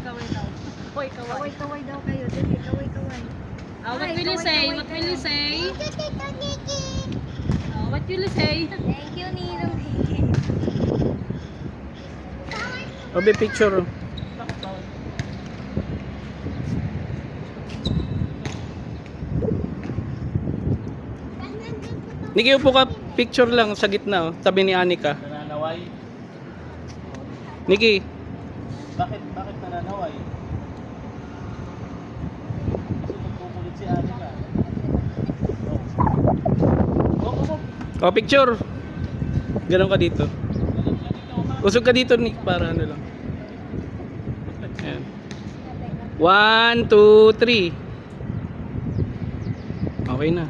kaway daw. Hoy, kaway. Kaway daw kayo. Dili, kaway. What will you say? What will you say? What will you say? Thank you, Ninong. Obe, picture. Niki, upo ka, picture lang sa gitna, oh, tabi ni Anika. Nananaway? Niki, Bakit nananaway? Kasi magkukulit si Anika. oh, picture. Ganon ka dito. Usog ka dito, Nick, para ano lang. Ayan. 1, 2, 3. Okay na.